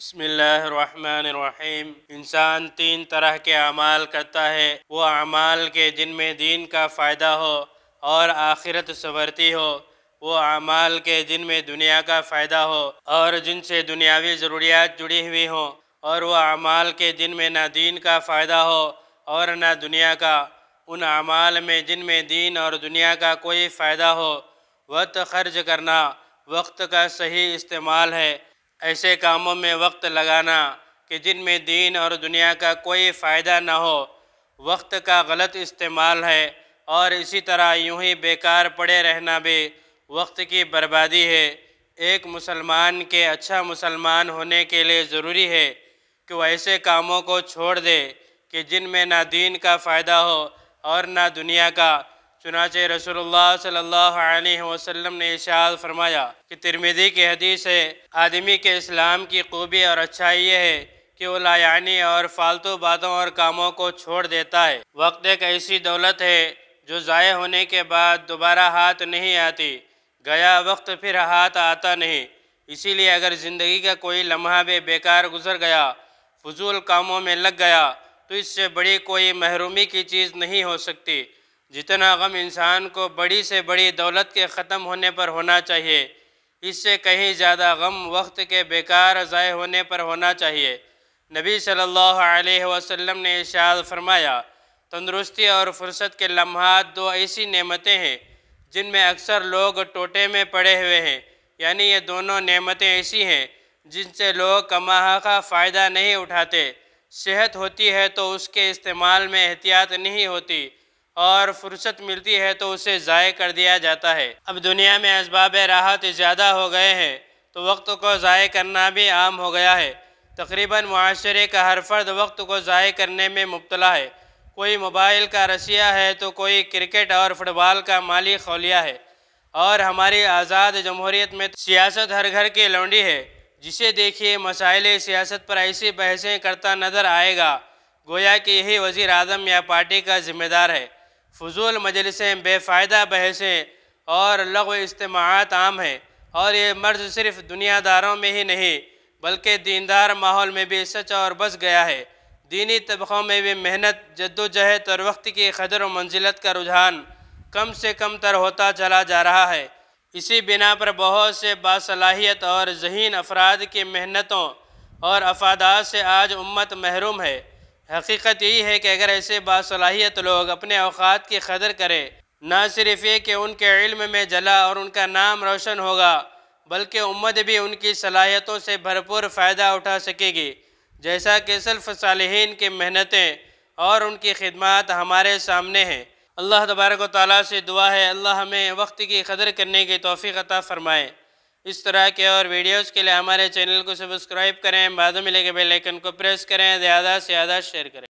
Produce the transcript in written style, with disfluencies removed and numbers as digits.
بسم اللہ الرحمن الرحیم۔ انسان تین طرح کے اعمال کرتا ہے، وہ اعمال کے جن میں دین کا فائدہ ہو اور آخرت سنورتی ہو، وہ اعمال کے جن میں دنیا کا فائدہ ہو اور جن سے دنیاوی ضروریات جڑی ہوئی ہوں، اور وہ اعمال کے جن میں نہ دین کا فائدہ ہو اور نہ دنیا کا۔ ان اعمال میں جن میں دین اور دنیا کا کوئی فائدہ ہو، وقت خرچ کرنا وقت کا صحیح استعمال ہے۔ ایسے کاموں میں وقت لگانا کہ جن میں دین اور دنیا کا کوئی فائدہ نہ ہو، وقت کا غلط استعمال ہے، اور اسی طرح یوں ہی بیکار پڑے رہنا بھی وقت کی بربادی ہے۔ ایک مسلمان کے اچھا مسلمان ہونے کے لیے ضروری ہے کہ وہ ایسے کاموں کو چھوڑ دے کہ جن میں نہ دین کا فائدہ ہو اور نہ دنیا کا۔ چنانچہ رسول اللہ صلی اللہ علیہ وسلم نے ارشاد فرمایا کہ ترمذی کی حدیث ہے، آدمی کے اسلام کی خوبی اور اچھائی یہ ہے کہ وہ لا یعنی اور فالتو باتوں اور کاموں کو چھوڑ دیتا ہے۔ وقت ایک ایسی دولت ہے جو ضائع ہونے کے بعد دوبارہ ہاتھ نہیں آتی، گیا وقت پھر ہاتھ آتا نہیں۔ اسی لیے اگر زندگی کا کوئی لمحہ بھی بیکار گزر گیا، فضول کاموں میں لگ گیا، تو اس سے بڑی کوئی محرومی کی چیز نہیں ہو سکتی۔ جتنا غم انسان کو بڑی سے بڑی دولت کے ختم ہونے پر ہونا چاہیے، اس سے کہیں زیادہ غم وقت کے بیکار ضائع ہونے پر ہونا چاہیے۔ نبی صلی اللہ علیہ وسلم نے ارشاد فرمایا، تندرستی اور فرصت کے لمحات دو ایسی نعمتیں ہیں جن میں اکثر لوگ ٹوٹے میں پڑے ہوئے ہیں، یعنی یہ دونوں نعمتیں ایسی ہیں جن سے لوگ کماحقہ فائدہ نہیں اٹھاتے۔ صحت ہوتی ہے تو اس کے استعمال میں احتیاط نہیں ہوتی، اور فرصت ملتی ہے تو اسے ضائع کر دیا جاتا ہے۔ اب دنیا میں اسباب راحت زیادہ ہو گئے ہیں تو وقت کو ضائع کرنا بھی عام ہو گیا ہے۔ تقریباً معاشرے کا ہر فرد وقت کو ضائع کرنے میں مبتلا ہے۔ کوئی موبائل کا رسیا ہے تو کوئی کرکٹ اور فٹ بال کا مالی خولیا ہے، اور ہماری آزاد جمہوریت میں سیاست ہر گھر کی لونڈی ہے۔ جسے دیکھیے مسائل سیاست پر ایسی بحثیں کرتا نظر آئے گا گویا کہ یہی وزیر اعظم یا پارٹی کا ذمہ دار ہے۔ فضول مجلسیں، بے فائدہ بحثیں اور لغو اجتماعات عام ہیں، اور یہ مرض صرف دنیا داروں میں ہی نہیں بلکہ دیندار ماحول میں بھی سچ اور بس گیا ہے۔ دینی طبقوں میں بھی محنت، جدوجہد اور وقت کی قدر و منزلت کا رجحان کم سے کم تر ہوتا چلا جا رہا ہے۔ اسی بنا پر بہت سے باصلاحیت اور ذہین افراد کی محنتوں اور افادات سے آج امت محروم ہے۔ حقیقت یہی ہے کہ اگر ایسے باصلاحیت لوگ اپنے اوقات کی قدر کریں، نہ صرف یہ کہ ان کے علم میں جلا اور ان کا نام روشن ہوگا بلکہ امت بھی ان کی صلاحیتوں سے بھرپور فائدہ اٹھا سکے گی، جیسا کہ سلف صالحین کی محنتیں اور ان کی خدمات ہمارے سامنے ہیں۔ اللہ تبارک و تعالیٰ سے دعا ہے اللہ ہمیں وقت کی قدر کرنے کی توفیق عطا فرمائے۔ اس طرح کے اور ویڈیوز کے لیے ہمارے چینل کو سبسکرائب کریں، بعد میں لگے بیل آئیکن کو پریس کریں، زیادہ سے زیادہ شیئر کریں۔